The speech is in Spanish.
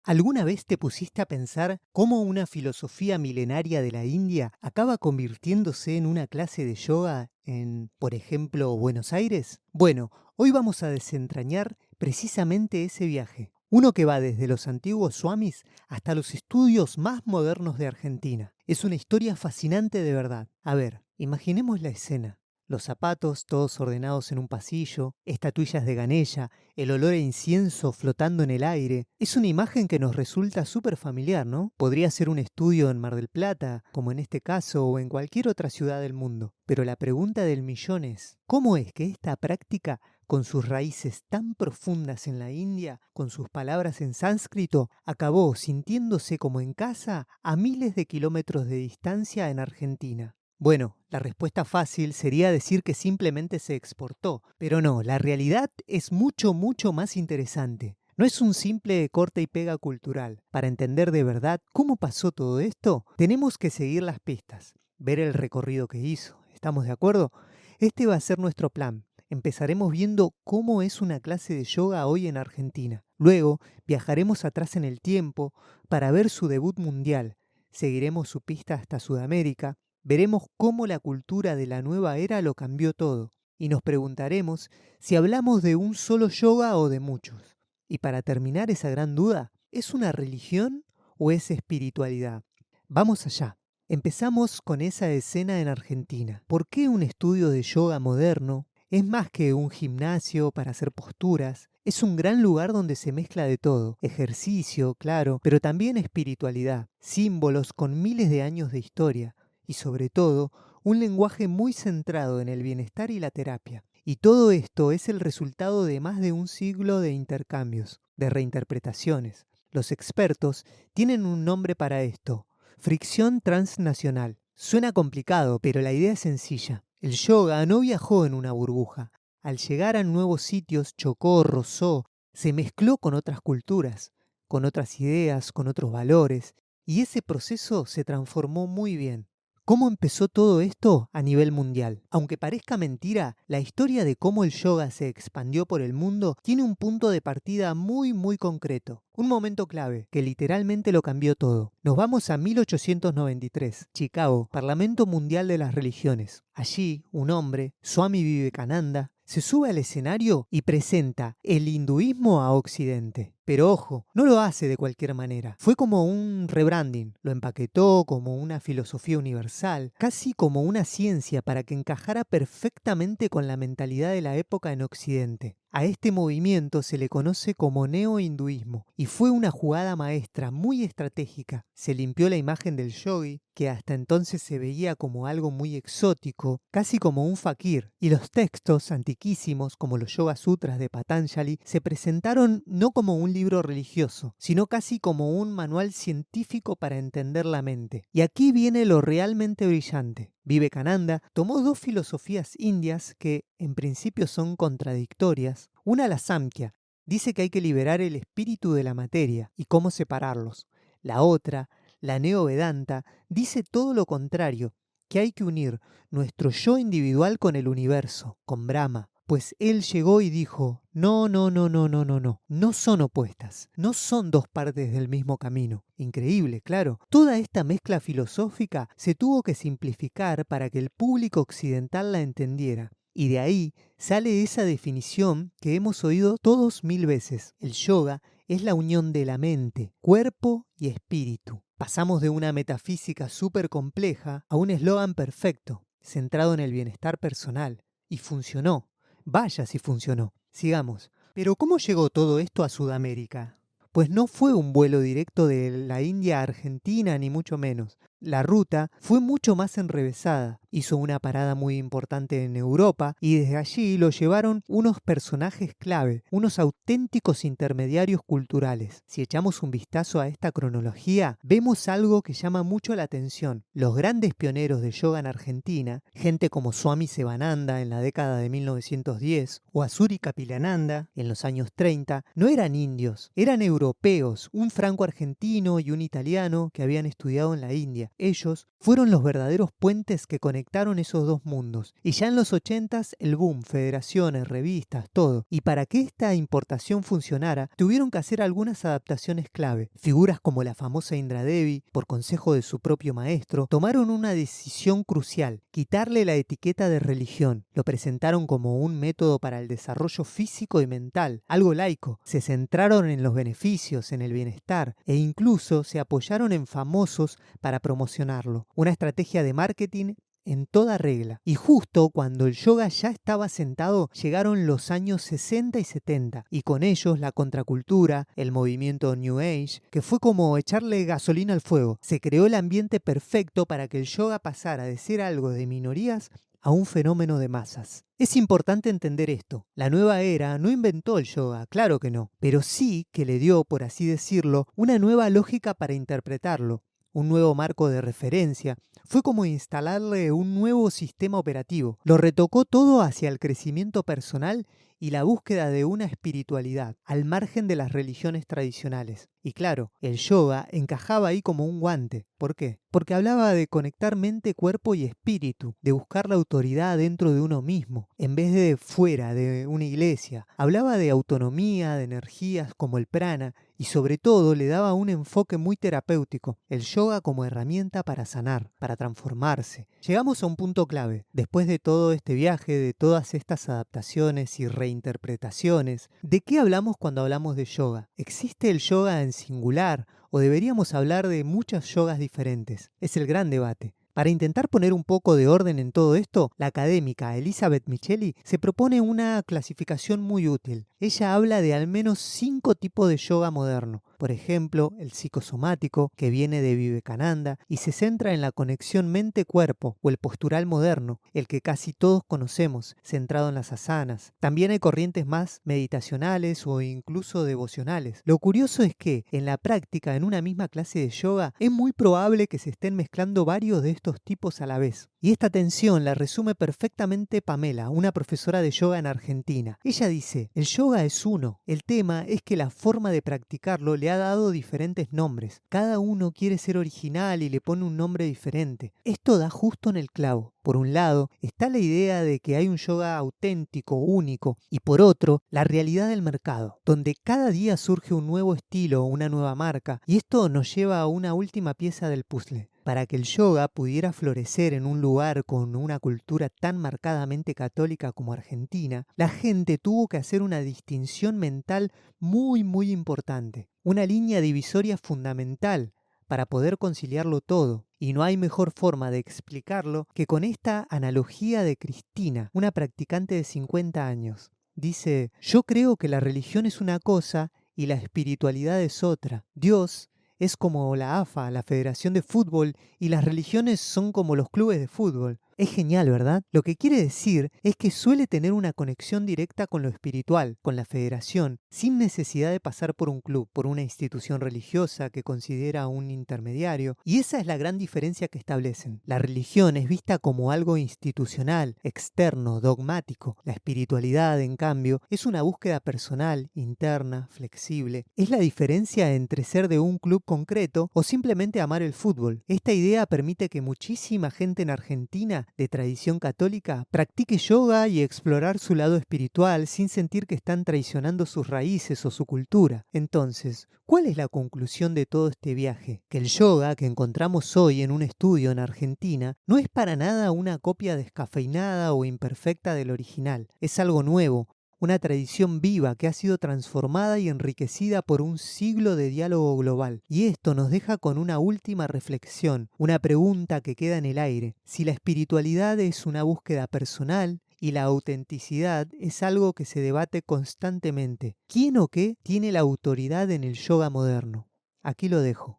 ¿Alguna vez te pusiste a pensar cómo una filosofía milenaria de la India acaba convirtiéndose en una clase de yoga en, por ejemplo, Buenos Aires? Bueno, hoy vamos a desentrañar precisamente ese viaje. Uno que va desde los antiguos swamis hasta los estudios más modernos de Argentina. Es una historia fascinante de verdad. A ver, imaginemos la escena. Los zapatos todos ordenados en un pasillo, estatuillas de Ganella, el olor a incienso flotando en el aire. Es una imagen que nos resulta súper familiar, ¿no? Podría ser un estudio en Mar del Plata, como en este caso, o en cualquier otra ciudad del mundo. Pero la pregunta del millón es, ¿cómo es que esta práctica, con sus raíces tan profundas en la India, con sus palabras en sánscrito, acabó sintiéndose como en casa a miles de kilómetros de distancia en Argentina? Bueno, la respuesta fácil sería decir que simplemente se exportó, pero no, la realidad es mucho más interesante. No es un simple corte y pega cultural. Para entender de verdad cómo pasó todo esto, tenemos que seguir las pistas, ver el recorrido que hizo. ¿Estamos de acuerdo? Este va a ser nuestro plan. Empezaremos viendo cómo es una clase de yoga hoy en Argentina. Luego viajaremos atrás en el tiempo para ver su debut mundial. Seguiremos su pista hasta Sudamérica. Veremos cómo la cultura de la nueva era lo cambió todo y nos preguntaremos si hablamos de un solo yoga o de muchos. Y para terminar esa gran duda, ¿es una religión o es espiritualidad? Vamos allá. Empezamos con esa escena en Argentina. ¿Por qué un estudio de yoga moderno es más que un gimnasio para hacer posturas? Es un gran lugar donde se mezcla de todo, ejercicio, claro, pero también espiritualidad, símbolos con miles de años de historia y sobre todo un lenguaje muy centrado en el bienestar y la terapia. Y todo esto es el resultado de más de un siglo de intercambios, de reinterpretaciones. Los expertos tienen un nombre para esto: fricción transnacional. Suena complicado, pero la idea es sencilla. El yoga no viajó en una burbuja. Al llegar a nuevos sitios, chocó, rozó, se mezcló con otras culturas, con otras ideas, con otros valores, y ese proceso se transformó muy bien. ¿Cómo empezó todo esto a nivel mundial? Aunque parezca mentira, la historia de cómo el yoga se expandió por el mundo tiene un punto de partida muy concreto. Un momento clave, que literalmente lo cambió todo. Nos vamos a 1893, Chicago, Parlamento Mundial de las Religiones. Allí, un hombre, Swami Vivekananda, se sube al escenario y presenta el hinduismo a Occidente. Pero ojo, no lo hace de cualquier manera. Fue como un rebranding. Lo empaquetó como una filosofía universal, casi como una ciencia para que encajara perfectamente con la mentalidad de la época en Occidente. A este movimiento se le conoce como neo-hinduismo y fue una jugada maestra muy estratégica. Se limpió la imagen del yogi, que hasta entonces se veía como algo muy exótico, casi como un fakir, y los textos antiquísimos, como los Yoga Sutras de Patanjali, se presentaron no como un libro religioso, sino casi como un manual científico para entender la mente. Y aquí viene lo realmente brillante. Vivekananda tomó dos filosofías indias que en principio son contradictorias. Una, la Samkhya, dice que hay que liberar el espíritu de la materia y cómo separarlos. La otra, la Neo-Vedanta, dice todo lo contrario, que hay que unir nuestro yo individual con el universo, con Brahma. Pues él llegó y dijo: no son opuestas, no son dos partes del mismo camino. Increíble, claro. Toda esta mezcla filosófica se tuvo que simplificar para que el público occidental la entendiera. Y de ahí sale esa definición que hemos oído todos mil veces. El yoga es la unión de la mente, cuerpo y espíritu. Pasamos de una metafísica súper compleja a un eslogan perfecto, centrado en el bienestar personal. Y funcionó. Vaya si funcionó. Sigamos. Pero ¿cómo llegó todo esto a Sudamérica? Pues no fue un vuelo directo de la India a Argentina, ni mucho menos. La ruta fue mucho más enrevesada. Hizo una parada muy importante en Europa y desde allí lo llevaron unos personajes clave, unos auténticos intermediarios culturales. Si echamos un vistazo a esta cronología, vemos algo que llama mucho la atención. Los grandes pioneros de yoga en Argentina, gente como Swami Sivananda en la década de 1910 o Asuri Kapilananda en los años 30, no eran indios, eran europeos, un franco argentino y un italiano que habían estudiado en la India. India. Ellos fueron los verdaderos puentes que conectaron esos dos mundos. Y ya en los 80s, el boom, federaciones, revistas, todo. Y para que esta importación funcionara, tuvieron que hacer algunas adaptaciones clave. Figuras como la famosa Indra Devi, por consejo de su propio maestro, tomaron una decisión crucial: quitarle la etiqueta de religión. Lo presentaron como un método para el desarrollo físico y mental, algo laico. Se centraron en los beneficios, en el bienestar, e incluso se apoyaron en famosos para promocionarlo. Una estrategia de marketing en toda regla. Y justo cuando el yoga ya estaba sentado, llegaron los años 60 y 70, y con ellos la contracultura, el movimiento New Age, que fue como echarle gasolina al fuego. Se creó el ambiente perfecto para que el yoga pasara de ser algo de minorías a un fenómeno de masas. Es importante entender esto. La nueva era no inventó el yoga, claro que no, pero sí que le dio, por así decirlo, una nueva lógica para interpretarlo, un nuevo marco de referencia. Fue como instalarle un nuevo sistema operativo. Lo retocó todo hacia el crecimiento personal y la búsqueda de una espiritualidad, al margen de las religiones tradicionales. Y claro, el yoga encajaba ahí como un guante. ¿Por qué? Porque hablaba de conectar mente, cuerpo y espíritu, de buscar la autoridad dentro de uno mismo, en vez de fuera de una iglesia. Hablaba de autonomía, de energías como el prana, y sobre todo le daba un enfoque muy terapéutico, el yoga como herramienta para sanar, para transformarse. Llegamos a un punto clave. Después de todo este viaje, de todas estas adaptaciones y reinterpretaciones, ¿de qué hablamos cuando hablamos de yoga? ¿Existe el yoga en singular o deberíamos hablar de muchas yogas diferentes? Es el gran debate. Para intentar poner un poco de orden en todo esto, la académica Elizabeth Micheli se propone una clasificación muy útil. Ella habla de al menos 5 tipos de yoga moderno. Por ejemplo, el psicosomático, que viene de Vivekananda y se centra en la conexión mente-cuerpo, o el postural moderno, el que casi todos conocemos, centrado en las asanas. También hay corrientes más meditacionales o incluso devocionales. Lo curioso es que, en la práctica, en una misma clase de yoga, es muy probable que se estén mezclando varios de estos tipos a la vez. Y esta tensión la resume perfectamente Pamela, una profesora de yoga en Argentina. Ella dice: el yoga es uno. El tema es que la forma de practicarlo le ha dado diferentes nombres. Cada uno quiere ser original y le pone un nombre diferente. Esto da justo en el clavo. Por un lado, está la idea de que hay un yoga auténtico, único, y por otro, la realidad del mercado, donde cada día surge un nuevo estilo o una nueva marca, y esto nos lleva a una última pieza del puzzle. Para que el yoga pudiera florecer en un lugar con una cultura tan marcadamente católica como Argentina, la gente tuvo que hacer una distinción mental muy importante, una línea divisoria fundamental para poder conciliarlo todo. Y no hay mejor forma de explicarlo que con esta analogía de Cristina, una practicante de 50 años. Dice: yo creo que la religión es una cosa y la espiritualidad es otra. Dios es como la AFA, la Federación de Fútbol, y las religiones son como los clubes de fútbol. Es genial, ¿verdad? Lo que quiere decir es que suele tener una conexión directa con lo espiritual, con la federación, sin necesidad de pasar por un club, por una institución religiosa que considera un intermediario. Y esa es la gran diferencia que establecen. La religión es vista como algo institucional, externo, dogmático. La espiritualidad, en cambio, es una búsqueda personal, interna, flexible. Es la diferencia entre ser de un club concreto o simplemente amar el fútbol. Esta idea permite que muchísima gente en Argentina de tradición católica practique yoga y explorar su lado espiritual sin sentir que están traicionando sus raíces o su cultura. Entonces, ¿cuál es la conclusión de todo este viaje? Que el yoga que encontramos hoy en un estudio en Argentina no es para nada una copia descafeinada o imperfecta del original. Es algo nuevo, una tradición viva que ha sido transformada y enriquecida por un siglo de diálogo global. Y esto nos deja con una última reflexión, una pregunta que queda en el aire. Si la espiritualidad es una búsqueda personal y la autenticidad es algo que se debate constantemente, ¿quién o qué tiene la autoridad en el yoga moderno? Aquí lo dejo.